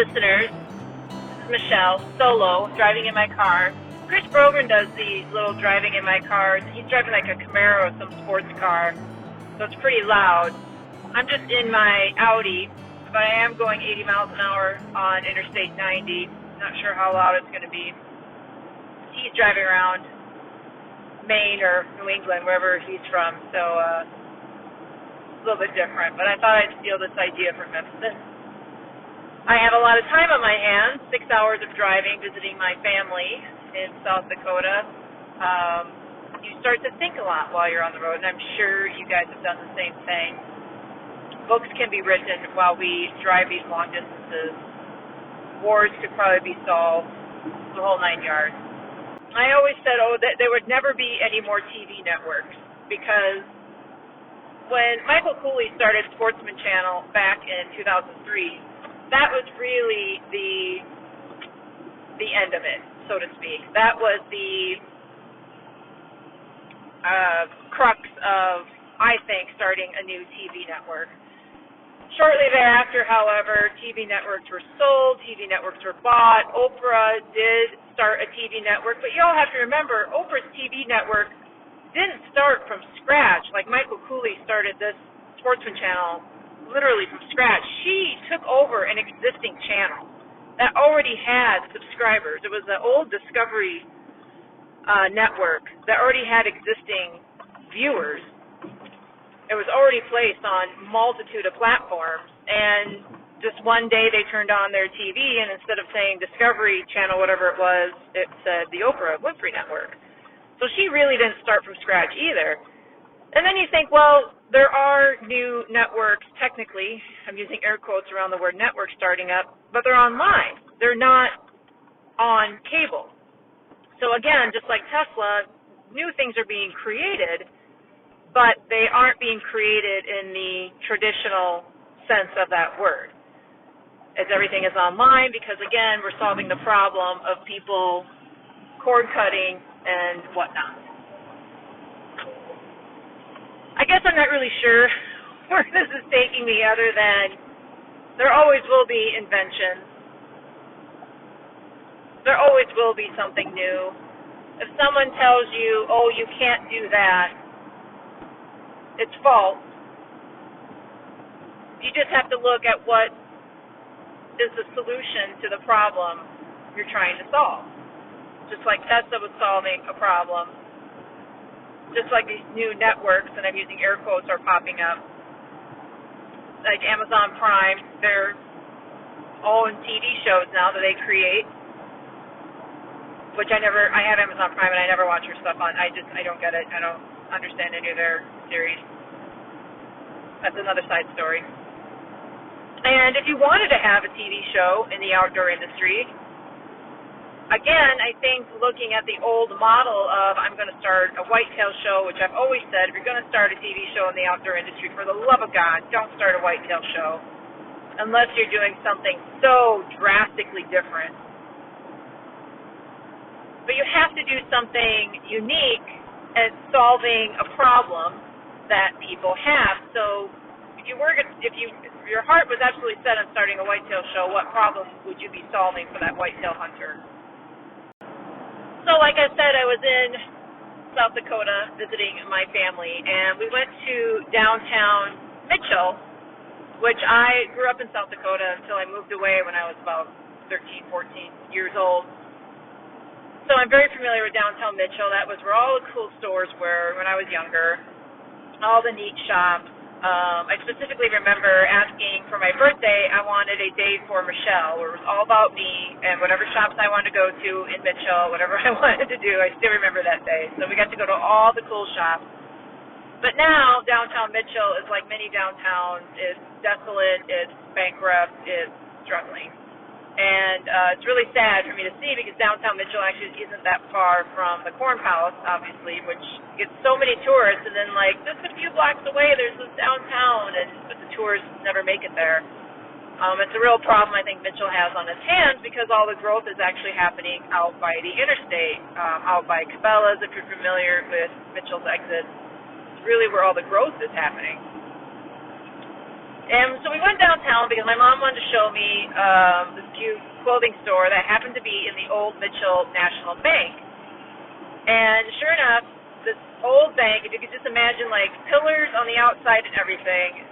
listeners. This is Michelle, solo, driving in my car. Chris Brogan does these little driving in my car. He's driving like a Camaro, some sports car, so it's pretty loud. I'm just in my Audi, but I am going 80 miles an hour on Interstate 90. Not sure how loud it's going to be. He's driving around Maine or New England, wherever he's from, so a little bit different. But I thought I'd steal this idea from him. I have a lot of time on my hands, 6 hours of driving, visiting my family in South Dakota. You start to think a lot while you're on the road, and I'm sure you guys have done the same thing. Books can be written while we drive these long distances. Wars could probably be solved, the whole 9 yards. I always said, that there would never be any more TV networks, because when Michael Cooley started Sportsman Channel back in 2003, that was really the end of it, so to speak. That was the crux of, I think, starting a new TV network. Shortly thereafter, however, TV networks were sold, TV networks were bought. Oprah did start a TV network, but you all have to remember, Oprah's TV network didn't start from scratch like Michael Cooley started this Sportsman Channel literally from scratch. She took over an existing channel that already had subscribers. It was the old Discovery network that already had existing viewers. It was already placed on multitude of platforms, and just one day they turned on their TV, and instead of saying Discovery Channel, whatever it was, it said the Oprah Winfrey Network. So she really didn't start from scratch either. And then you think, well, there are new networks, technically, I'm using air quotes around the word network, starting up, but they're online. They're not on cable. So again, just like Tesla, new things are being created, but they aren't being created in the traditional sense of that word. As everything is online, because again, we're solving the problem of people cord cutting and whatnot. I guess I'm not really sure where this is taking me, other than there always will be inventions. There always will be something new. If someone tells you, oh, you can't do that, it's false. You just have to look at what is the solution to the problem you're trying to solve. Just like Tesla was solving a problem, just like these new networks, and I'm using air quotes, are popping up, like Amazon Prime. They're all in TV shows now that they create, which I have Amazon Prime and I never watch her stuff on. I don't get it. I don't understand any of their series. That's another side story. And if you wanted to have a TV show in the outdoor industry, again, I think looking at the old model of, I'm going to start a whitetail show, which I've always said, if you're going to start a TV show in the outdoor industry, for the love of God, don't start a whitetail show unless you're doing something so drastically different. But you have to do something unique at solving a problem that people have. So if your heart was absolutely set on starting a whitetail show, what problem would you be solving for that whitetail hunter? So like I said, I was in South Dakota visiting my family, and we went to downtown Mitchell, which I grew up in South Dakota until I moved away when I was about 13, 14 years old. So I'm very familiar with downtown Mitchell. That was where all the cool stores were when I was younger, all the neat shops. I specifically remember asking for my birthday, I wanted a day for Michelle, where it was all about me and whatever shops I wanted to go to in Mitchell, whatever I wanted to do. I still remember that day. So we got to go to all the cool shops. But now downtown Mitchell is like many downtowns. It's desolate, it's bankrupt, it's struggling. And it's really sad for me to see, because downtown Mitchell actually isn't that far from the Corn Palace, obviously, which gets so many tourists. And then, like, just a few blocks away, there's this downtown, but the tourists never make it there. It's a real problem I think Mitchell has on its hands, because all the growth is actually happening out by the interstate, out by Cabela's, if you're familiar with Mitchell's exit. It's really where all the growth is happening. And so we went downtown because my mom wanted to show me this cute clothing store that happened to be in the old Mitchell National Bank. And sure enough, this old bank, if you could just imagine like pillars on the outside and everything.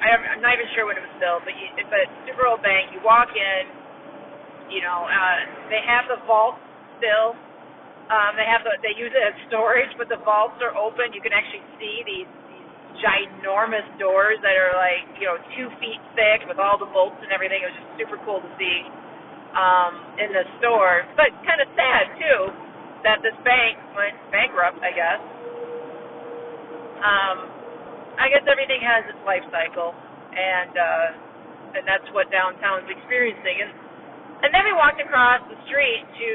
I'm not even sure when it was built, but it's a super old bank. You walk in, they have the vaults still. They use it as storage, but the vaults are open. You can actually see these ginormous doors that are like 2 feet thick with all the bolts and everything. It was just super cool to see in the store, but kind of sad too that this bank went bankrupt, I guess. I guess everything has its life cycle, and that's what downtown's experiencing. And then we walked across the street to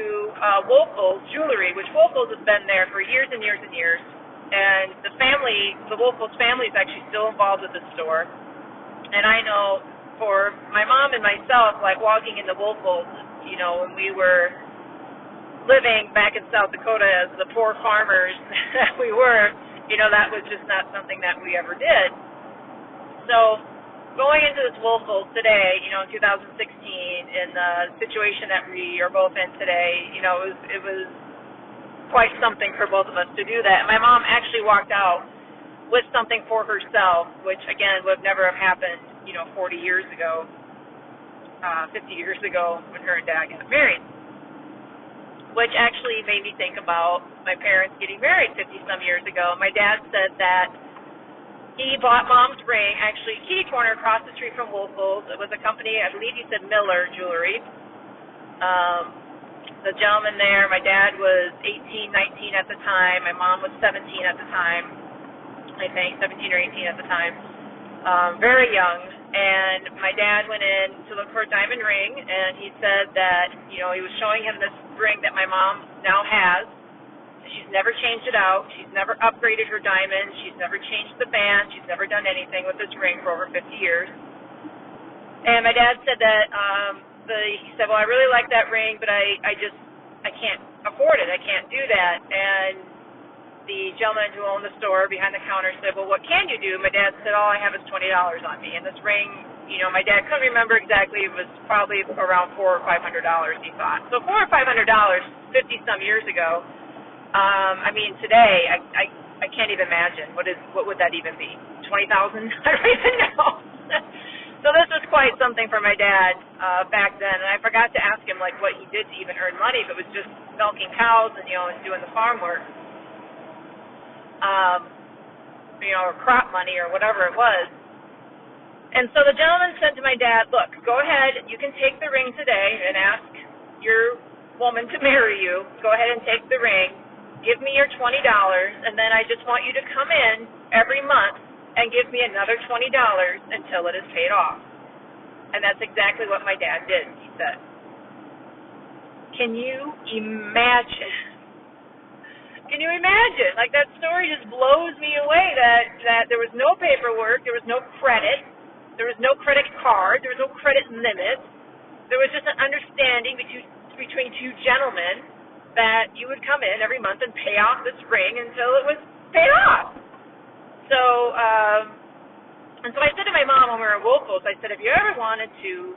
Wolfels Jewelry, which Wolfels has been there for years and years and years. And the Wolfels family is actually still involved with the store. And I know for my mom and myself, like walking into Wolfels, when we were living back in South Dakota as the poor farmers that we were, that was just not something that we ever did. So going into this Wolfels today, in 2016, in the situation that we are both in today, it was quite something for both of us to do that. And my mom actually walked out with something for herself, which again would never have happened, 40 years ago, 50 years ago when her and Dad got married. Which actually made me think about my parents getting married 50-some years ago. My dad said that he bought Mom's ring, actually, kitty corner across the street from Wolfels. It was a company, I believe he said Miller Jewelry. The gentleman there, my dad was 18, 19 at the time. My mom was 17 at the time, I think, 17 or 18 at the time. Very young. And my dad went in to look for a diamond ring, and he said that, he was showing him this ring that my mom now has. She's never changed it out. She's never upgraded her diamonds. She's never changed the band. She's never done anything with this ring for over 50 years. And my dad said that, he said, well, I really like that ring, but I can't afford it. I can't do that. And the gentleman who owned the store behind the counter said, well, what can you do? My dad said, all I have is $20 on me. And this ring, my dad couldn't remember exactly. It was probably around $400 or $500, he thought. So $400 or $500, 50-some years ago. Today, I can't even imagine. What would that even be? 20,000? I don't even know. So this was quite something for my dad back then. And I forgot to ask him, what he did to even earn money, if it was just milking cows and, and doing the farm work. Or crop money or whatever it was. And so the gentleman said to my dad, look, go ahead, you can take the ring today and ask your woman to marry you. Go ahead and take the ring. Give me your $20, and then I just want you to come in every month and give me another $20 until it is paid off. And that's exactly what my dad did, he said. Can you imagine? Can you imagine? That story just blows me away that there was no paperwork, there was no credit, there was no credit card, there was no credit limit. There was just an understanding between two gentlemen that you would come in every month and pay off this ring until it was paid off. So, and so I said to my mom when we were in Wolfels, I said, if you ever wanted to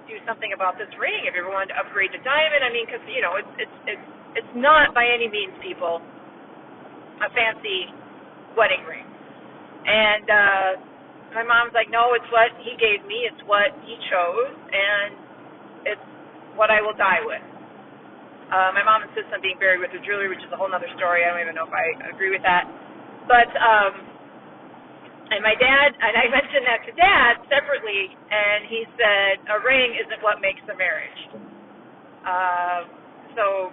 do something about this ring, if you ever wanted to upgrade the diamond, because, it's not by any means, people, a fancy wedding ring. And my mom's like, no, it's what he gave me. It's what he chose, and it's what I will die with. My mom insists on being buried with her jewelry, which is a whole other story. I don't even know if I agree with that. But, and my dad, and I mentioned that to Dad separately, and he said, a ring isn't what makes a marriage. So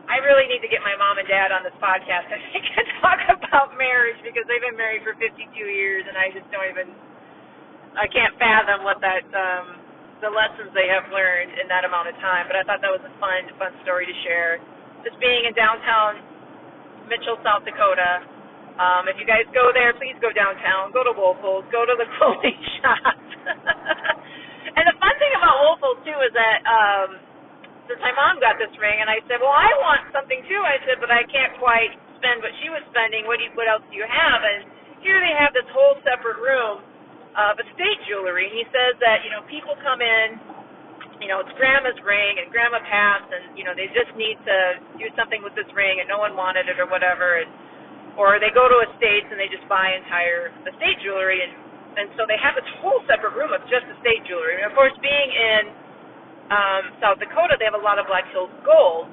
I really need to get my mom and dad on this podcast, I think, and talk about marriage, because they've been married for 52 years, and I just I can't fathom what the lessons they have learned in that amount of time. But I thought that was a fun story to share. Just being in downtown Mitchell, South Dakota. If you guys go there, please go downtown, go to Wolfels, go to the clothing shop. And the fun thing about Wolfels, too, is that since my mom got this ring, and I said, well, I want something too. I said, but I can't quite spend what she was spending. What else do you have? And here they have this whole separate room of estate jewelry. And he says that, people come in, it's grandma's ring and grandma passed and, they just need to do something with this ring and no one wanted it or whatever. Or they go to estates and they just buy entire estate jewelry. And so they have this whole separate room of just estate jewelry. And, of course, being in South Dakota, they have a lot of Black Hills gold.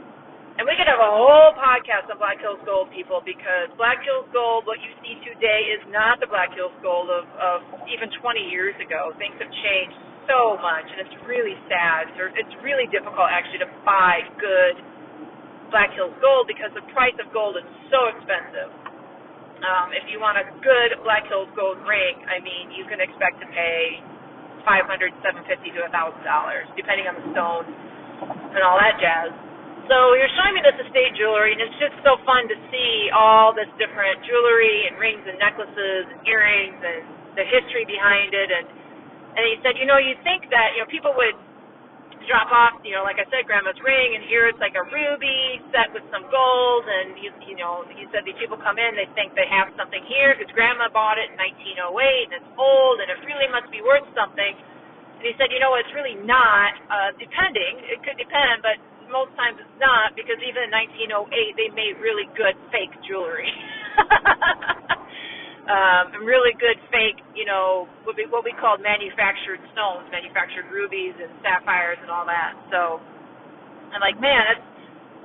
And we could have a whole podcast on Black Hills gold, people, because Black Hills gold, what you see today, is not the Black Hills gold of even 20 years ago. Things have changed so much, and it's really sad. It's really difficult, actually, to buy good Black Hills gold because the price of gold is so expensive. If you want a good Black Hills gold ring, you can expect to pay $500, $750 to $1,000, depending on the stone and all that jazz. So you're showing me this estate jewelry, and it's just so fun to see all this different jewelry and rings and necklaces and earrings and the history behind it. And he said, you'd think that, people would drop off, like I said, grandma's ring, and here it's like a ruby set with some gold. And, he said these people come in, they think they have something here because grandma bought it in 1908, and it's old, and it really must be worth something. And he said, it's really not, depending. It could depend, but most times it's not, because even in 1908 they made really good fake jewelry. And really good fake, what we call manufactured stones, manufactured rubies and sapphires and all that. So I'm like, man, that's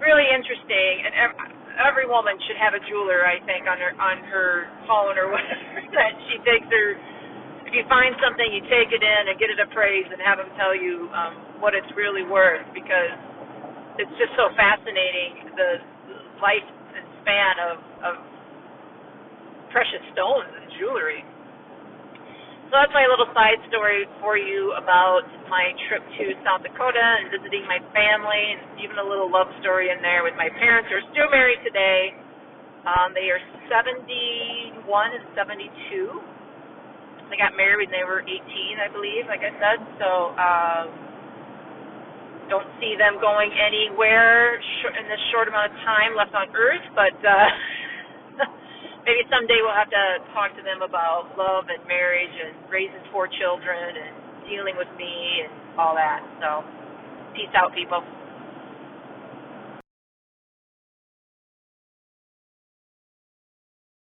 really interesting. And every woman should have a jeweler, I think, on her phone or whatever that she takes her. If you find something, you take it in and get it appraised and have them tell you what it's really worth, because it's just so fascinating, the life and span of precious stones and jewelry. So that's my little side story for you about my trip to South Dakota and visiting my family, and even a little love story in there with my parents who are still married today. They are 71 and 72. They got married when they were 18, I believe, like I said. So don't see them going anywhere in this short amount of time left on Earth, but maybe someday we'll have to talk to them about love and marriage and raising 4 children and dealing with me and all that. So peace out, people.